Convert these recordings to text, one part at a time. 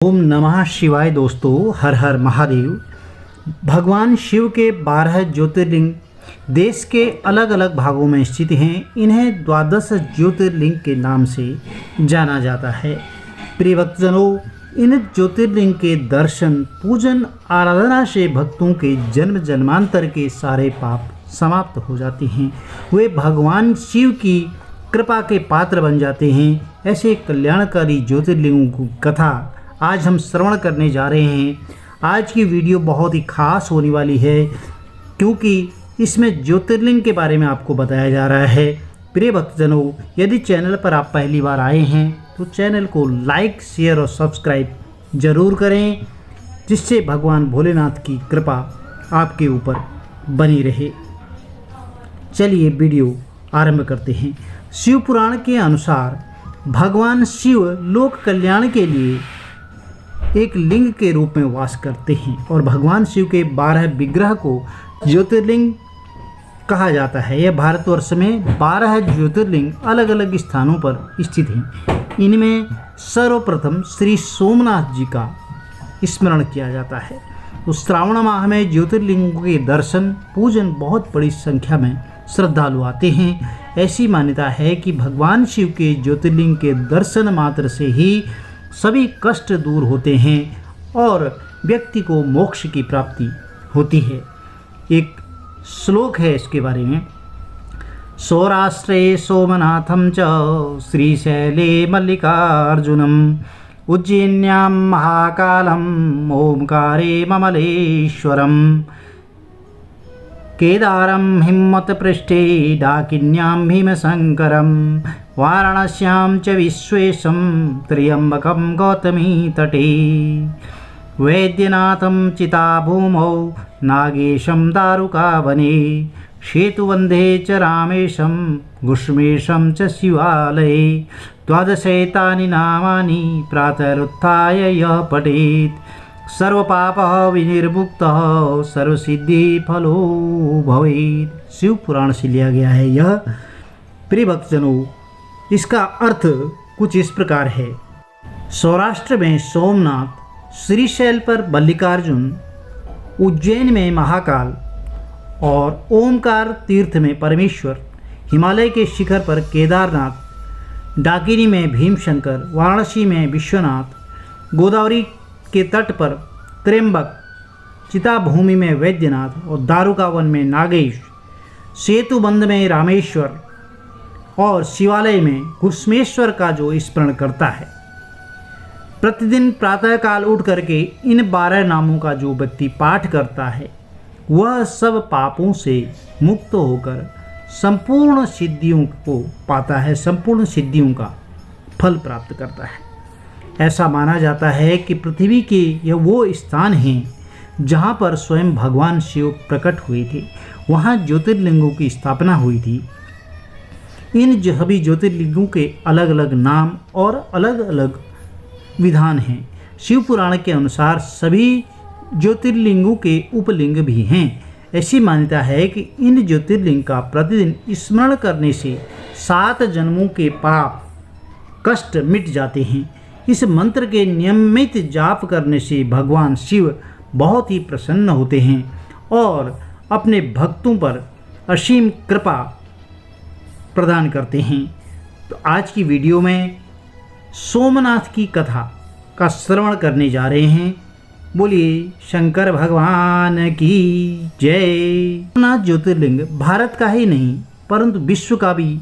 ओम नमः शिवाय। दोस्तों, हर हर महादेव। भगवान शिव के 12 ज्योतिर्लिंग देश के अलग अलग भागों में स्थित हैं। इन्हें द्वादश ज्योतिर्लिंग के नाम से जाना जाता है। प्रिय भक्तजनों, इन ज्योतिर्लिंग के दर्शन, पूजन, आराधना से भक्तों के जन्म जन्मांतर के सारे पाप समाप्त हो जाते हैं। वे भगवान शिव की कृपा के पात्र बन जाते हैं। ऐसे कल्याणकारी ज्योतिर्लिंगों की कथा आज हम श्रवण करने जा रहे हैं। आज की वीडियो बहुत ही खास होने वाली है क्योंकि इसमें ज्योतिर्लिंग के बारे में आपको बताया जा रहा है। प्रिय भक्तजनों, यदि चैनल पर आप पहली बार आए हैं तो चैनल को लाइक, शेयर और सब्सक्राइब जरूर करें, जिससे भगवान भोलेनाथ की कृपा आपके ऊपर बनी रहे। चलिए वीडियो आरंभ करते हैं। शिव पुराण के अनुसार भगवान शिव लोक कल्याण के लिए एक लिंग के रूप में वास करते हैं और भगवान शिव के 12 विग्रह को ज्योतिर्लिंग कहा जाता है। यह भारतवर्ष में 12 ज्योतिर्लिंग अलग अलग स्थानों पर स्थित हैं। इनमें सर्वप्रथम श्री सोमनाथ जी का स्मरण किया जाता है। तो श्रावण माह में ज्योतिर्लिंगों के दर्शन, पूजन बहुत बड़ी संख्या में श्रद्धालु आते हैं। ऐसी मान्यता है कि भगवान शिव के ज्योतिर्लिंग के दर्शन मात्र से ही सभी कष्ट दूर होते हैं और व्यक्ति को मोक्ष की प्राप्ति होती है। एक श्लोक है इसके बारे में। सौराष्ट्रे सोमनाथम च श्रीशैले मल्लिकार्जुनम उज्जैन्यां महाकालम ओंकारे ममलेश्वरम केदारं हिम्मतपृष्ठे डाकिन्यां भीमशंकरं वाराणस्यां च विश्वेशं त्र्यम्बकं गौतमीतटे वैद्यनाथं चिताभूमौ नागेशं दारुकावने सेतुवन्धे च रामेशं घुष्मेशं च शिवालये द्वादशैतानि नामानि प्रातरुत्थाय यः पठेत् सर्वपापः विनिर्मुक्तः सर्वसिद्धि-फलो भवेत्। शिव पुराण से लिया गया है यह। प्रिय भक्तजनों, इसका अर्थ कुछ इस प्रकार है। सौराष्ट्र में सोमनाथ, श्रीशैल पर मल्लिकार्जुन, उज्जैन में महाकाल और ओमकार तीर्थ में परमेश्वर, हिमालय के शिखर पर केदारनाथ, डाकिनी में भीमशंकर, वाराणसी में विश्वनाथ, गोदावरी के तट पर त्र्यंबक, चिताभूमि में वैद्यनाथ और दारुकावन में नागेश, सेतुबंध में रामेश्वर और शिवालय में घुष्मेश्वर का जो स्मरण करता है। प्रतिदिन प्रातःकाल उठ करके इन 12 नामों का जो व्यक्ति पाठ करता है वह सब पापों से मुक्त होकर संपूर्ण सिद्धियों को पाता है, संपूर्ण सिद्धियों का फल प्राप्त करता है। ऐसा माना जाता है कि पृथ्वी के यह वो स्थान हैं जहाँ पर स्वयं भगवान शिव प्रकट हुए थे। वहाँ ज्योतिर्लिंगों की स्थापना हुई थी। इन सभी ज्योतिर्लिंगों के अलग अलग नाम और अलग अलग विधान हैं। शिव पुराण के अनुसार सभी ज्योतिर्लिंगों के उपलिंग भी हैं। ऐसी मान्यता है कि इन ज्योतिर्लिंग का प्रतिदिन स्मरण करने से 7 जन्मों के पाप कष्ट मिट जाते हैं। इस मंत्र के नियमित जाप करने से भगवान शिव बहुत ही प्रसन्न होते हैं और अपने भक्तों पर असीम कृपा प्रदान करते हैं। तो आज की वीडियो में सोमनाथ की कथा का श्रवण करने जा रहे हैं। बोलिए शंकर भगवान की जय। सोमनाथ ज्योतिर्लिंग भारत का ही नहीं परंतु विश्व का भी,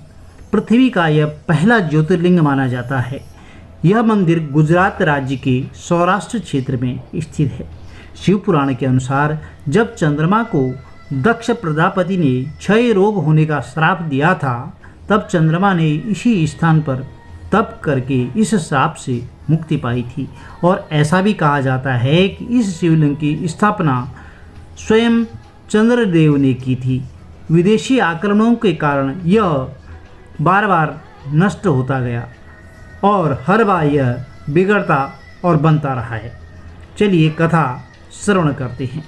पृथ्वी का यह पहला ज्योतिर्लिंग माना जाता है। यह मंदिर गुजरात राज्य के सौराष्ट्र क्षेत्र में स्थित है। शिव पुराण के अनुसार जब चंद्रमा को दक्ष प्रजापति ने क्षय रोग होने का श्राप दिया था, तब चंद्रमा ने इसी स्थान पर तप करके इस श्राप से मुक्ति पाई थी। और ऐसा भी कहा जाता है कि इस शिवलिंग की स्थापना स्वयं चंद्रदेव ने की थी। विदेशी आक्रमणों के कारण यह बार बार नष्ट होता गया और हर बार यह बिगड़ता और बनता रहा है। चलिए कथा श्रवण करते हैं।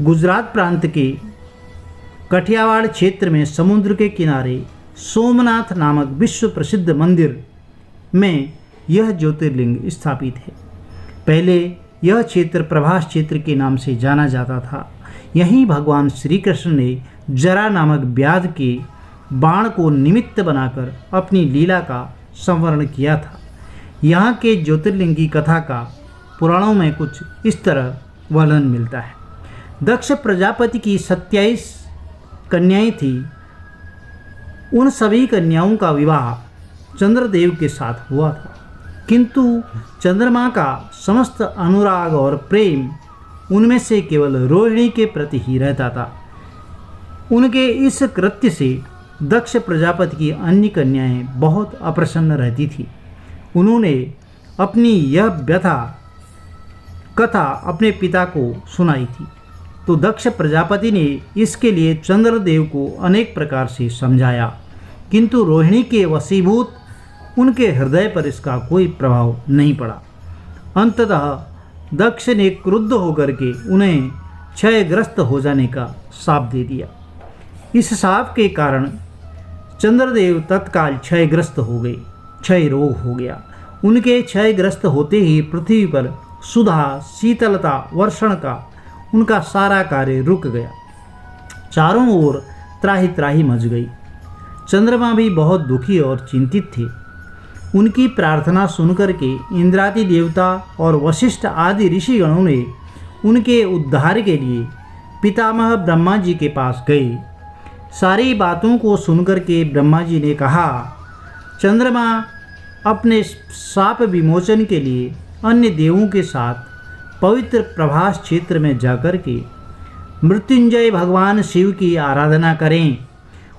गुजरात प्रांत के कठियावाड़ क्षेत्र में समुद्र के किनारे सोमनाथ नामक विश्व प्रसिद्ध मंदिर में यह ज्योतिर्लिंग स्थापित है। पहले यह क्षेत्र प्रभास क्षेत्र के नाम से जाना जाता था। यहीं भगवान श्री कृष्ण ने जरा नामक व्याध के बाण को निमित्त बनाकर अपनी लीला का संवरण किया था। यहाँ के ज्योतिर्लिंग की कथा का पुराणों में कुछ इस तरह वर्णन मिलता है। दक्ष प्रजापति की 27 कन्याएं थी। उन सभी कन्याओं का विवाह चंद्रदेव के साथ हुआ था, किंतु चंद्रमा का समस्त अनुराग और प्रेम उनमें से केवल रोहिणी के प्रति ही रहता था। उनके इस कृत्य से दक्ष प्रजापति की अन्य कन्याएं बहुत अप्रसन्न रहती थीं। उन्होंने अपनी यह व्यथा कथा अपने पिता को सुनाई थी, तो दक्ष प्रजापति ने इसके लिए चंद्रदेव को अनेक प्रकार से समझाया, किंतु रोहिणी के वशीभूत उनके हृदय पर इसका कोई प्रभाव नहीं पड़ा। अंततः दक्ष ने क्रुद्ध होकर के उन्हें क्षयग्रस्त हो जाने का शाप दे दिया। इस शाप के कारण चंद्रदेव तत्काल क्षयग्रस्त हो गए, क्षय रोग हो गया। उनके क्षयग्रस्त होते ही पृथ्वी पर सुधा, शीतलता, वर्षण का उनका सारा कार्य रुक गया। चारों ओर त्राही त्राही मच गई। चंद्रमा भी बहुत दुखी और चिंतित थे। उनकी प्रार्थना सुनकर के इंद्रादि देवता और वशिष्ठ आदि ऋषिगणों ने उनके उद्धार के लिए पितामह ब्रह्मा जी के पास गए। सारी बातों को सुनकर के ब्रह्मा जी ने कहा, चंद्रमा अपने शाप विमोचन के लिए अन्य देवों के साथ पवित्र प्रभास क्षेत्र में जाकर के मृत्युंजय भगवान शिव की आराधना करें।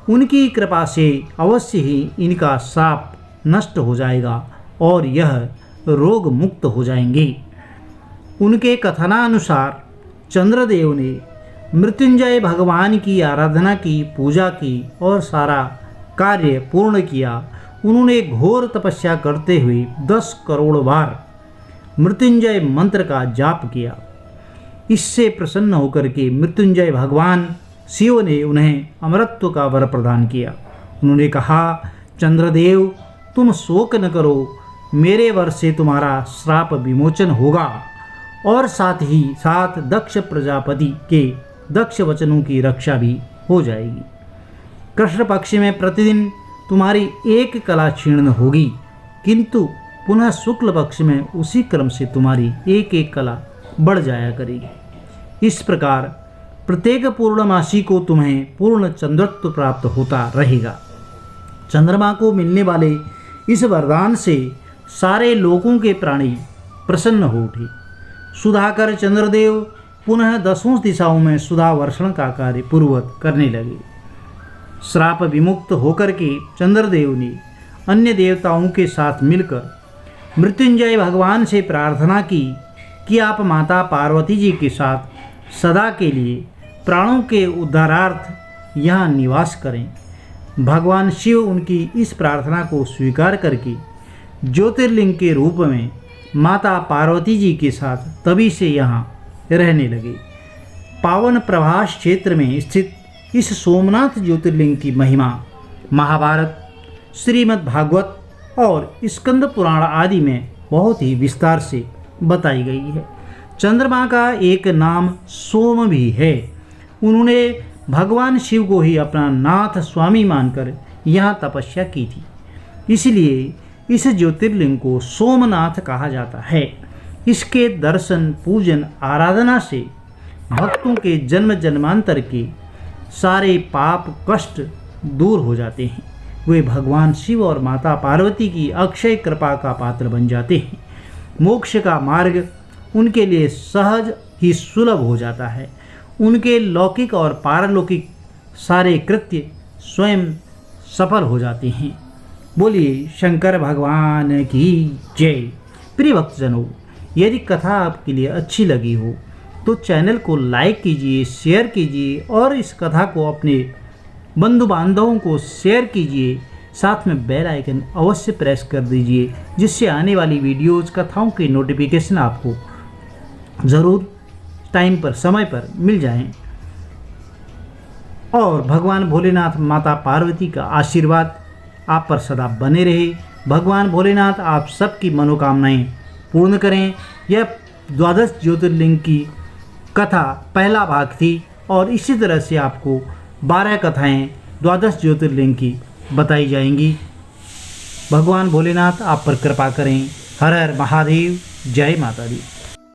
उनकी कृपा से अवश्य ही इनका शाप नष्ट हो जाएगा और यह रोग मुक्त हो जाएंगे। उनके कथनानुसार चंद्रदेव ने मृत्युंजय भगवान की आराधना की, पूजा की और सारा कार्य पूर्ण किया। उन्होंने घोर तपस्या करते हुए 10 करोड़ बार मृत्युंजय मंत्र का जाप किया। इससे प्रसन्न होकर के मृत्युंजय भगवान शिव ने उन्हें अमरत्व का वर प्रदान किया। उन्होंने कहा, चंद्रदेव तुम शोक न करो, मेरे वर से तुम्हारा श्राप विमोचन होगा और साथ ही साथ दक्ष प्रजापति के दक्ष वचनों की रक्षा भी हो जाएगी। कृष्ण पक्ष में प्रतिदिन तुम्हारी एक कला क्षीण होगी, किंतु पुनः शुक्ल पक्ष में उसी क्रम से तुम्हारी एक एक कला बढ़ जाया करेगी। इस प्रकार प्रत्येक पूर्णमासी को तुम्हें पूर्ण चंद्रत्व प्राप्त होता रहेगा। चंद्रमा को मिलने वाले इस वरदान से सारे लोकों के प्राणी प्रसन्न हो उठे। सुधाकर चंद्रदेव पुनः 10 दिशाओं में सुधा वर्षण का कार्य पूर्ववत करने लगे। श्राप विमुक्त होकर के चंद्रदेव ने अन्य देवताओं के साथ मिलकर मृत्युंजय भगवान से प्रार्थना की कि आप माता पार्वती जी के साथ सदा के लिए प्राणों के उद्धारार्थ यहाँ निवास करें। भगवान शिव उनकी इस प्रार्थना को स्वीकार करके ज्योतिर्लिंग के रूप में माता पार्वती जी के साथ तभी से यहाँ रहने लगे। पावन प्रभास क्षेत्र में स्थित इस सोमनाथ ज्योतिर्लिंग की महिमा महाभारत, श्रीमद् भागवत और स्कंद पुराण आदि में बहुत ही विस्तार से बताई गई है। चंद्रमा का एक नाम सोम भी है। उन्होंने भगवान शिव को ही अपना नाथ स्वामी मानकर यहाँ तपस्या की थी, इसलिए इस ज्योतिर्लिंग को सोमनाथ कहा जाता है। इसके दर्शन, पूजन, आराधना से भक्तों के जन्म जन्मांतर के सारे पाप कष्ट दूर हो जाते हैं। वे भगवान शिव और माता पार्वती की अक्षय कृपा का पात्र बन जाते हैं। मोक्ष का मार्ग उनके लिए सहज ही सुलभ हो जाता है। उनके लौकिक और पारलौकिक सारे कृत्य स्वयं सफल हो जाते हैं। बोलिए शंकर भगवान की जय। प्रिय भक्तजनों, यदि कथा आपके लिए अच्छी लगी हो तो चैनल को लाइक कीजिए, शेयर कीजिए और इस कथा को अपने बंधु बांधवों को शेयर कीजिए। साथ में बेल आइकन अवश्य प्रेस कर दीजिए, जिससे आने वाली वीडियोज़, कथाओं के नोटिफिकेशन आपको ज़रूर टाइम पर, समय पर मिल जाएं। और भगवान भोलेनाथ, माता पार्वती का आशीर्वाद आप पर सदा बने रहे। भगवान भोलेनाथ आप सबकी मनोकामनाएं पूर्ण करें। यह 12 ज्योतिर्लिंग की कथा पहला भाग थी और इसी तरह से आपको 12 कथाएं 12 ज्योतिर्लिंग की बताई जाएंगी। भगवान भोलेनाथ आप पर कृपा करें। हर हर महादेव। जय माता दी।